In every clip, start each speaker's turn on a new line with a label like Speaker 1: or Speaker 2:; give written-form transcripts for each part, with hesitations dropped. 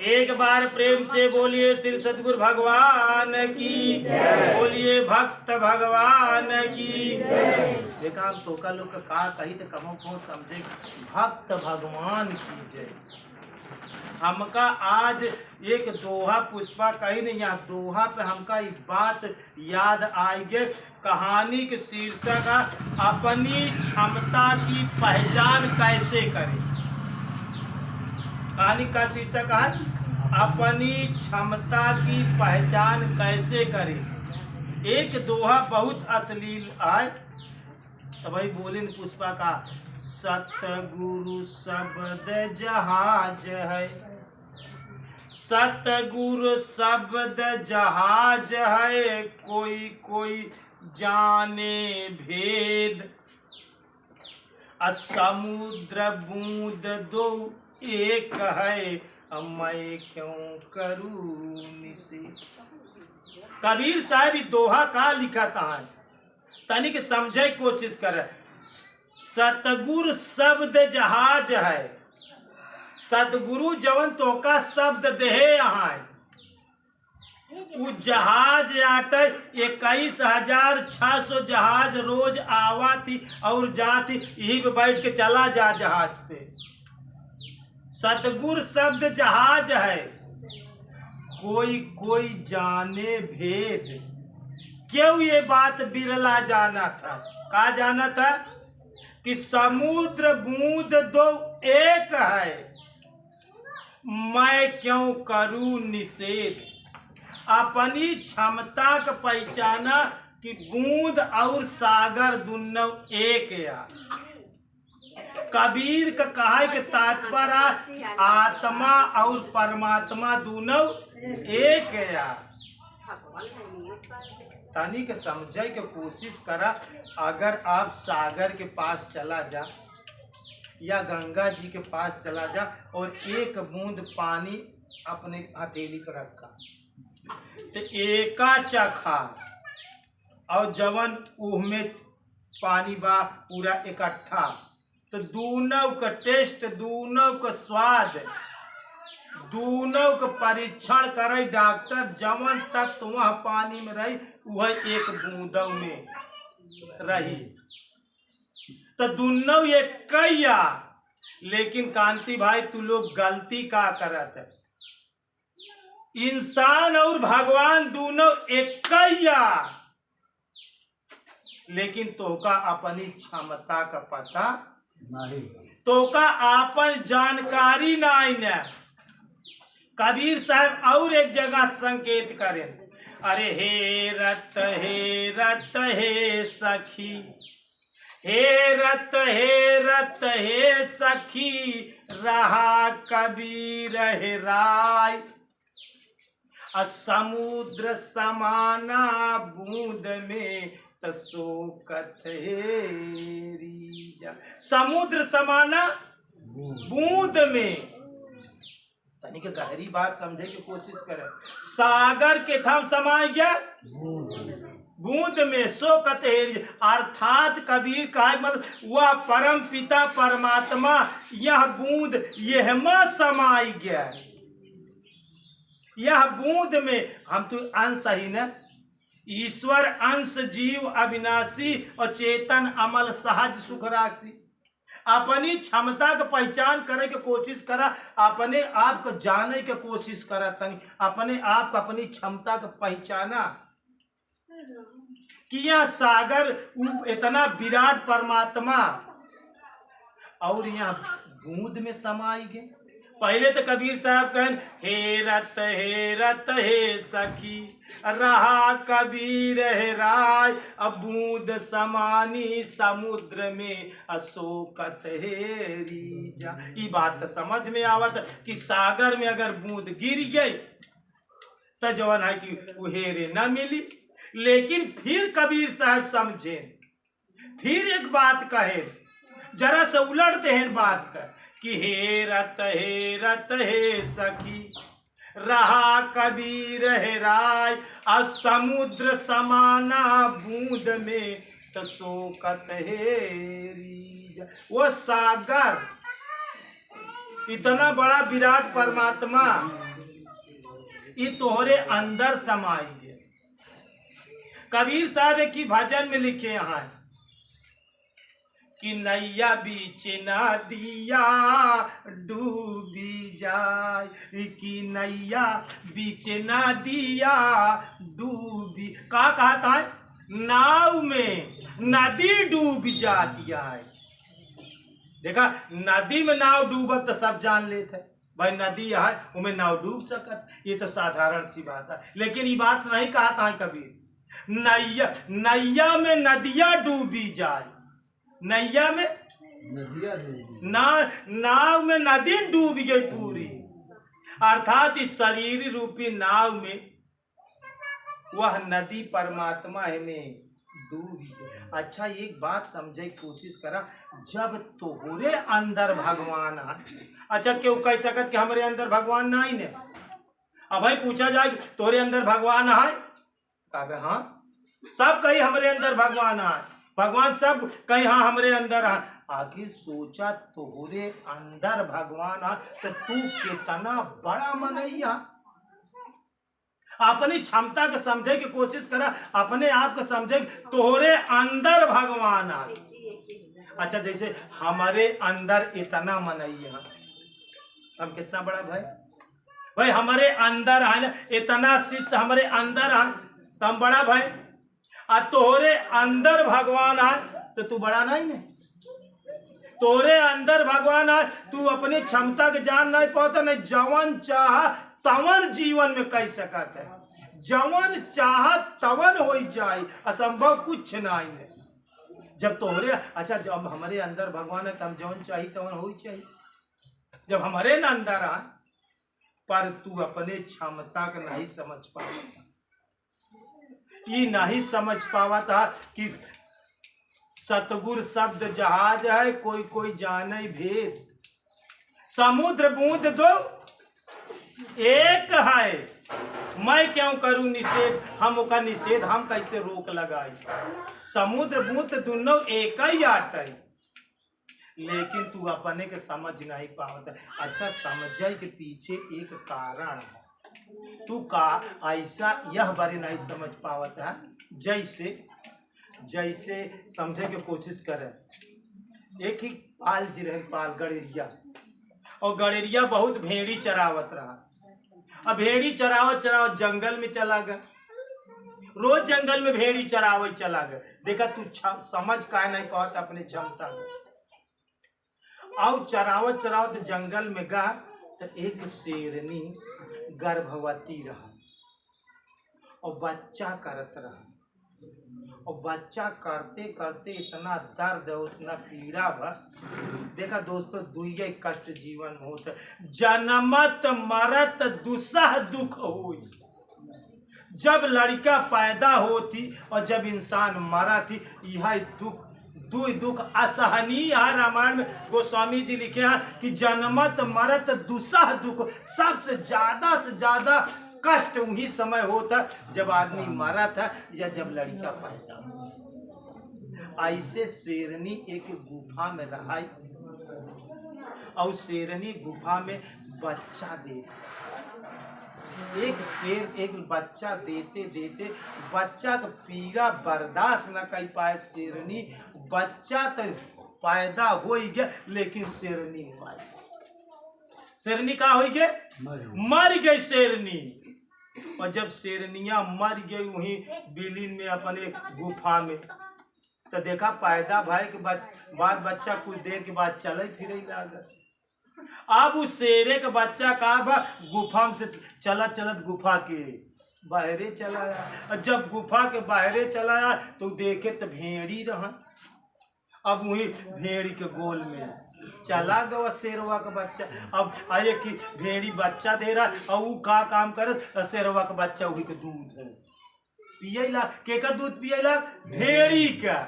Speaker 1: एक बार प्रेम से बोलिए श्री सद्गुरु भगवान की, बोलिए भक्त भगवान की। देखा हम तोका लोग का कही तो कमो को समझे, भक्त भगवान की जय। हमका आज एक दोहा पुष्पा कही नहीं, यहाँ दोहा पे हमका एक बात याद आई है। कहानी के शीर्षक है अपनी क्षमता की पहचान कैसे करें। कहानी का शीर्षक है अपनी क्षमता की पहचान कैसे करें। एक दोहा बहुत अश्लील है, तो भाई बोले पुष्पा का, सतगुरु शब्द जहाज है, सतगुरु शब्द जहाज है, कोई कोई जाने भेद, समुद्र बूंद दो एक है, मैं क्यों करूं निषेध। कबीर साहब दोहा का लिखा था, तनिक समझे कोशिश करे। सतगुरु शब्द जहाज है, सतगुरु जवन तो का शब्द देहे यहाँ, वो जहाज आटे 21,600 जहाज रोज आवाती और जाती, यही पे बैठ के चला जा जहाज पे। सतगुरु शब्द जहाज है, कोई कोई जाने भेद। क्यों ये बात बिरला जाना था, कहा जाना था कि समुद्र बूंद दो एक है, मैं क्यों करूं निषेध। अपनी क्षमता का पहचाना कि बूंद और सागर दोनों एक या। कबीर का कहा कि तात्पर्य आत्मा और परमात्मा दोनों एक या। तनी के समझे के कोशिश करा। अगर आप सागर के पास चला जा या गंगा जी के पास चला जा और एक बूंद पानी अपने हथेली पर रखा, तो एका चखा और जवन उहमें पानी बा पूरा इकट्ठा, तो दोनों का टेस्ट, दोनों का स्वाद, दोनों का परीक्षण करे डॉक्टर। जवन तक वह पानी में रही वह एक बूंदों में रही, तो दोनों एक कैया। लेकिन कांति भाई तू लोग गलती का करत है, इंसान और भगवान दोनों एक कैया, लेकिन तोका अपनी क्षमता का पता नहीं, तोका आपन जानकारी नहीं न। कबीर साहब और एक जगह संकेत करें, अरे हे रत हे सखी, हे रत हे सखी, रहा कबीर हे राय, समुद्र समाना बूंद में तसोकत हेरी। समुद्र समाना बूंद में, तनिक गहरी बात समझे की कोशिश करें। सागर के थम समाय गया बूंद में, सो कत हेरी। अर्थात कबीर का मतलब वह परम पिता परमात्मा यह बूंद यह में समाई गया। यह बूंद में हम तो अंश ही न, ईश्वर अंश जीव अविनाशी और चेतन अमल सहज सुख राशि। अपनी क्षमता का पहचान करे के कोशिश करा, अपने आप को जाने के कोशिश करा। तनी अपने आप को अपनी क्षमता का पहचाना कि यह सागर इतना विराट परमात्मा और यहाँ बूंद में समाई गए। पहले तो कबीर साहब कहन, हे रत हे सखी, रहा कबीर हे राय, अब बूंद समानी समुद्र में अशोकत हेरी जा। ये बात तो समझ में आवत कि सागर में अगर बूंद गिर गई तो जवन है कि उहेरे न मिली। लेकिन फिर कबीर साहब समझे, फिर एक बात कहे, जरा से उलटते हैं बात का कि हे रत हे सखी, रहा कबीर हे राय, समुद्र समाना बूंद में तसोकत हेरी। वो सागर इतना बड़ा विराट परमात्मा ये तोहरे अंदर समाई है। कबीर साहब की भजन में लिखे यहाँ कि नैया बीच नदिया डूबी जाए, कि नैया बीच नदिया डूबी। का कहता है? नाव में नदी डूब जाती है। देखा, नदी में नाव डूबत तो सब जान लेते भाई नदी है उनमें नाव डूब सकत, ये तो साधारण सी बात है। लेकिन ये बात नहीं कहता है कबीर। नैया नैया में नदिया डूबी जाए, नैया में
Speaker 2: नदिया डूबी,
Speaker 1: नाव में नदी डूब गई पूरी, अर्थात इस शरीर रूपी नाव में वह नदी परमात्मा है में डूब गई। अच्छा, एक बात समझे की कोशिश करा, जब तोहरे अंदर भगवान है, अच्छा क्यों कह सकत कि हमारे अंदर भगवान नहीं ने? अब भाई पूछा जाए तोहरे अंदर भगवान है, कहे हाँ, सब कही हमारे अंदर भगवान है, भगवान सब कहीं हाँ हमारे अंदर है। आगे सोचा तोहरे अंदर भगवान है तो तू कितना बड़ा मनैया। अपनी क्षमता के समझे की कोशिश करा, अपने आप को समझे तोहरे अंदर भगवान है। अच्छा, जैसे हमारे अंदर इतना मनैया, हम कितना बड़ा भाई हमारे अंदर है ना, इतना शिष्य हमारे अंदर है तो हम बड़ा भाई। आ तोहरे अंदर भगवान है तो तू बड़ा नहीं ने। तोहरे अंदर भगवान है, तू अपनी क्षमता के जान नहीं पाता, नहीं जवन चाह तवन जीवन में कह सकत है, जवन चाह तवन हो जाए, असंभव कुछ नहीं है। जब तोहरे अच्छा जब हमारे अंदर भगवान है तब जवन चाहिए तवन हो चाहिए। जब हमारे न अंदर आ, पर तू अपने क्षमता का नहीं समझ पाता, ये नहीं समझ पावा था कि सतगुर शब्द जहाज है, कोई कोई जाने भेद, समुद्र बूंद दो एक है, मैं क्यों करूं निषेध, हम का निषेध हम कैसे रोक लगाई। समुद्र बूंद दोनों एक ही आटे, लेकिन तू अपने के समझ नहीं पावत। अच्छा, समझे के पीछे एक कारण है, तू का ऐसा यह बारे नहीं समझ पावत है। जैसे समझे के कोशिश करे, एक ही पाल जी रहे, पाल गड़ेरिया, और गड़ेरिया बहुत भेड़ी चरावत रहा। अब भेड़ी चरावत चरावत जंगल में चला गया, रोज जंगल में भेड़ी चरावत चला गया। देखा तू समझ का नहीं पावत अपने क्षमता में। और चरावत चरावत जंगल में गया तो एक शेरनी गर्भवती रहा और बच्चा करत रहा, और बच्चा करते करते इतना दर्द उतना पीड़ा भा। देखा दोस्तों, दुइये कष्ट जीवन में होता, जन्मत मरत दुसह दुख हुई। जब लड़का पैदा होती और जब इंसान मरा थी, यह दुख दुख असहनीय है। रामायण में गोस्वामी जी लिखे हैं कि जन्मत मरत दुसह दुख, सबसे ज्यादा कष्ट वही समय होता जब आदमी मरा था या जब लड़का पैदा। ऐसे शेरनी एक गुफा में रहा, और शेरनी गुफा में बच्चा दे, एक शेर एक बच्चा देते देते बच्चा का पीड़ा बर्दाश्त न कर पाए शेरनी, बच्चा तो पैदा हो गया लेकिन शेरनी मर गई। शेरनी का हो गया, मर गई शेरनी। और जब शेरनिया मर गई वहीं बिलीन में अपने गुफा में, तो देखा पैदा भाई के बाद बच्चा कुछ देर के बाद चले फिरे लागल। अब उस शेरे का बच्चा का गुफा से चलत चलत गुफा के बाहरे चला आया, और जब गुफा के बाहरे चला आया तो देखे तो भेड़ी रहा। अब वही भेड़ी के गोल में चला गया शेरवा का बच्चा। अब आए कि भेड़ी बच्चा दे रहा, और वो का काम करे, शेरवा का बच्चा वही के दूध है पियला। केकर दूध पियला? भेड़ी का।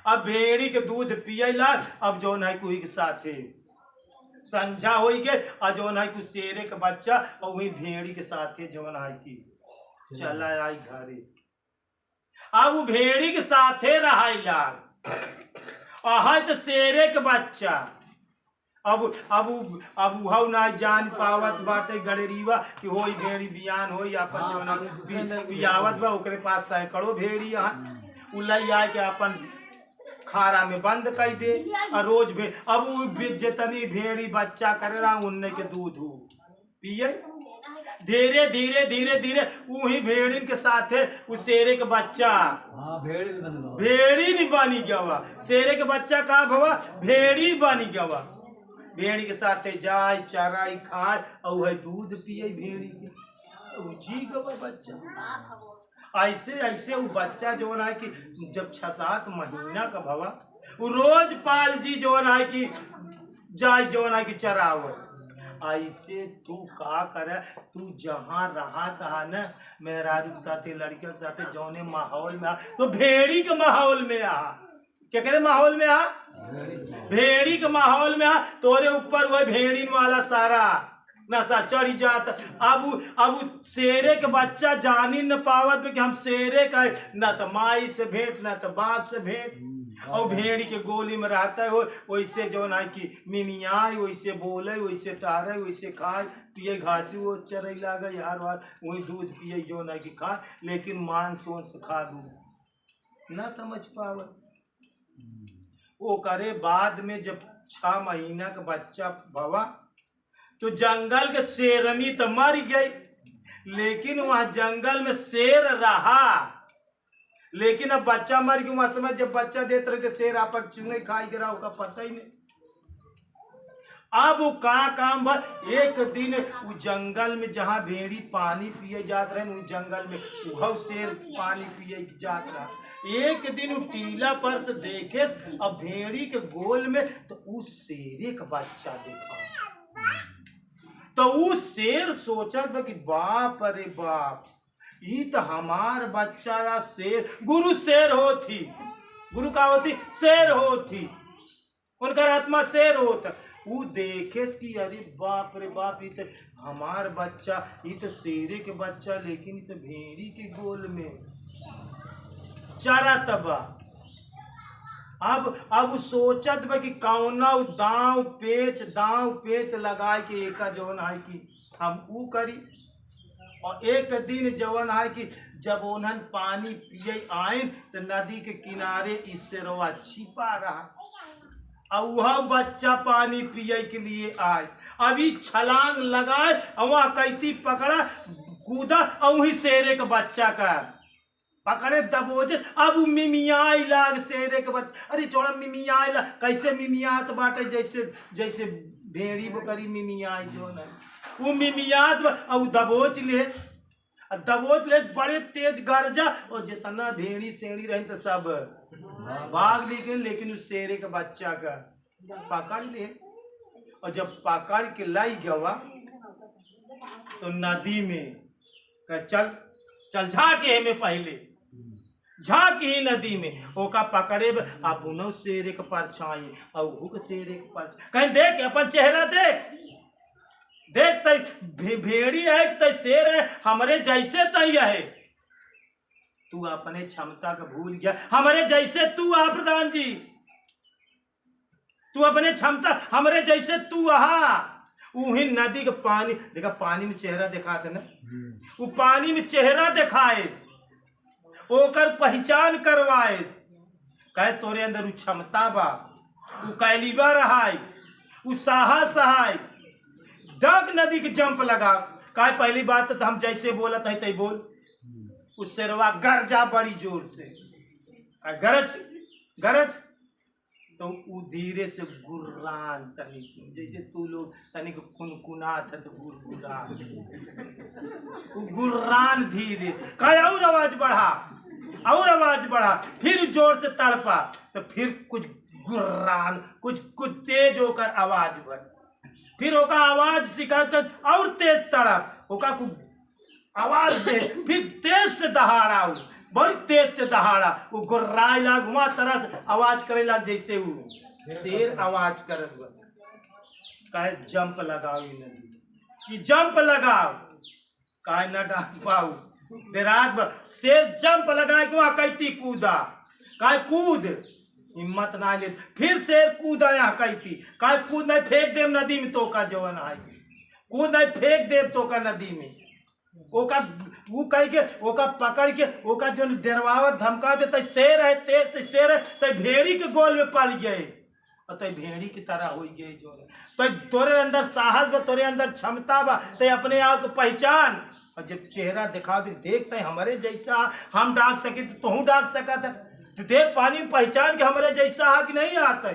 Speaker 1: अब भेड़ी के दूध पियला, अब जो है कोई के साथे संझा हो गए, और जो है कुछ शेरे का बच्चा और वही भेड़ी के साथे जो है की चला आई घरे। अब वो भेड़ी के साथे रहा तो शेरे के बच्चा, अब उहौ ना जान पावत बाटे गड़ेरीवा कि होई भेड़ी बियान होई अपन जो ना बियावत बा ओकरे पास सैकड़ों भेड़ी यहाँ उलई आए के अपन खारा में बंद कर दे और रोज अब जितनी भेड़ी बच्चा करे रहा उनने के दूध पिए धीरे धीरे धीरे धीरे वही भेड़िन के साथे उस शेरे के बच्चा भेड़ी नहीं बनी गवा शेरे के बच्चा का भवा भेड़ी बनी गवा भेड़ी के साथे जाए चराई खाए और वही दूध पिए भेड़ी के जी गवा बच्चा ऐसे ऐसे वो बच्चा जो है कि जब 6-7 महीना का भवा वो रोज पाल जी जो है कि जाए जो है कि चरावे ऐसे तू का करे तू जहाँ रहा तहा न मेहरारू के साथे लड़के के साथे जौने माहौल में आ तो भेड़ी के माहौल में आ क्या करे माहौल में आ भेड़ी के माहौल में आ तोरे ऊपर वह भेड़ीन वाला सारा नशा चढ़ी जाता अब शेरे के बच्चा जानी न पावत कि हम शेरे का न तो माई से भेंट न तो बाप से भेंट और भेड़ी के गोली में रहता है वैसे जो ना कि मिमियाए वैसे बोले वैसे टहरे वैसे खाए पिए घासी वो चरे लागे यार वार वही दूध पिए जो ना कि खा लेकिन मांस वंस खा दू न समझ पावे वो करे बाद में जब 6 महीना का बच्चा भवा तो जंगल के शेरनी तो मर गई लेकिन वहां जंगल में शेर रहा लेकिन अब बच्चा मर गया वहां समय जब बच्चा देते रहे शेर आपक चुने खाई गिरा उसका पता ही नहीं अब वो का काम बा एक दिन वो जंगल में जहाँ भेड़ी पानी पिए जात रहे उस जंगल में वह शेर पानी पिए जात रहा एक दिन वो टीला पर से देखे अब भेड़ी के गोल में तो उस शेरे का बच्चा देखा तो उस शेर सोचत बा कि बाप अरे बाप ये तो हमार बच्चा या शेर गुरु शेर होती गुरु का होती शेर होती उनका आत्मा शेर होता वो देखे कि अरे बाप रे बाप ये तो हमार बच्चा ये तो शेरे के बच्चा लेकिन ये तो भेड़ी के गोल में चरा तबा अब सोचत बा कि कौना दाव पेच लगाए के एक जवन है कि हम ऊ करी और एक दिन जवन है कि जब उन्हन पानी पिए आए तो नदी के किनारे इस शेरवा छिपा रहा और वह बच्चा पानी पिए के लिए आए अभी छलांग लगाए और वहाँ कैती पकड़ा कूदा और वही शेरे के बच्चा का पकड़े दबोचे अब मिमियाई लाग शेरे के बच्चा अरे चोड़ा मिमियाई लाग कैसे मिमियात बाटे जैसे जैसे भेड़ी बकरी मिमियाई जो न वो मिमियात और दबोच ले बड़े तेज गरजा और जितना भेड़ी शेड़ी रही तो सब भाग निकले लेकिन उस शेरे के बच्चा का पकड़ ले और जब पकड़ के लाई गवा तो नदी में चल झाके में पहले झाँक ही नदी में ओका पकड़े आप उन्हों शेरे के परछाई और हुक शेरे के परछाई कहीं देख अपन चेहरा देख भेड़ी है तो शेर है हमारे जैसे तय है तू अपने क्षमता का भूल गया हमारे जैसे तू आ प्रधान जी तू अपने क्षमता हमारे जैसे तू आहा वही नदी का पानी देखा पानी में चेहरा दिखाते ना वो पानी में चेहरा दिखाए ओकर पहचान करवाए कहे तोरे अंदर वो क्षमता बा वो कैलिबा रहाय वो साहस है डग नदी के जंप लगा कहे पहली बात तो हम जैसे बोला था तै बोल उस शेरवा गरजा बड़ी जोर से गरज तो वो धीरे से गुर्रान तनिक जैसे तू लोग तनिक कुनकुनात है तो गुर्रान धीरे से कहे और आवाज बढ़ा फिर जोर से तड़पा तो फिर कुछ गुर्रान कुछ तेज होकर आवाज बढ़ फिर ओका आवाज शिकायत कर और तेज तड़प ओका आवाज दे फिर तेज से दहाड़ा बड़ी तेज से दहाड़ा वो गुर्राए लाग वहां तरह से आवाज करे लाग जैसे वो शेर आवाज करत कहे जंप लगाओ ये जंप लगाओ कहे न डाल पाऊ देरात शेर जंप लगाए के वहां कैती कूदा कहे कूद हिम्मत ना ले, फिर शेर कूदा यहाँ कही थी, का कूद नहीं फेंक देम नदी में, तो का जवन आई कूद नहीं फेंक देव तो का नदी में। ओका वो कह के ओका पकड़ के ओका जो डरवावत धमका दे, तय शेर है तेज शेर है, तय भेड़ी के गोल में पल गए और तय भेड़ी की तरह हो गए जो तय तोरे अंदर साहस बा, तोरे अंदर क्षमता बा, तय अपने आप को पहचान। और जब चेहरा दिखा दे देखते हमारे जैसा हम डाक सके तो तू डाक सका था, तो देख पानी में पहचान के हमारे जैसा आ कि नहीं आता है,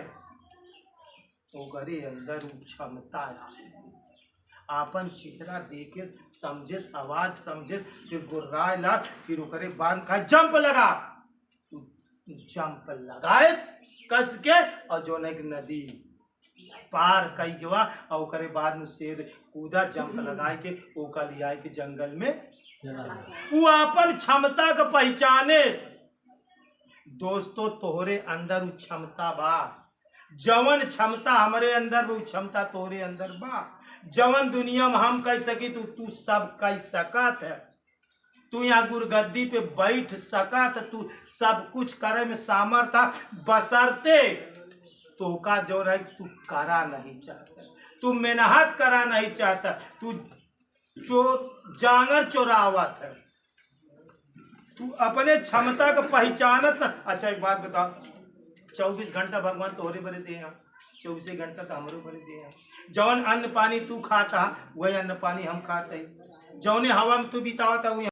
Speaker 1: तो करे अंदर क्षमता आपन चेहरा देखे समझे, आवाज समझे, फिर गुर्राए ला, फिर ओकरे बांध खा जंप लगा, जंप लगाएस कस के और जो एक नदी पार कई गवा और ओकरे बाद में शेर कूदा जंप लगाए के ओका लिया के जंगल में वो अपन क्षमता का पहचाने। दोस्तों तोहरे अंदर वो क्षमता बा, जवन क्षमता हमारे अंदर वो क्षमता तोरे अंदर बा, जवन दुनिया में हम कह सकी तो तू सब कह सकत है, तू यहाँ गुरगद्दी पे बैठ सकत, तू सब कुछ करे में सामर्थ्य बसरते तो का जो रहे तू करा नहीं चाहता, तू मेहनत करा नहीं चाहता, तू चोर जांगर चोरावत है, तू अपने क्षमता को पहचानत ना। अच्छा एक बात बता, 24 घंटा भगवान तोहरे बरे दे हैं, 24 घंटा तो हमरे बरे दे हैं, जौन अन्न पानी तू खाता वही अन्न पानी हम खाते, जौने हवा में तू बितावता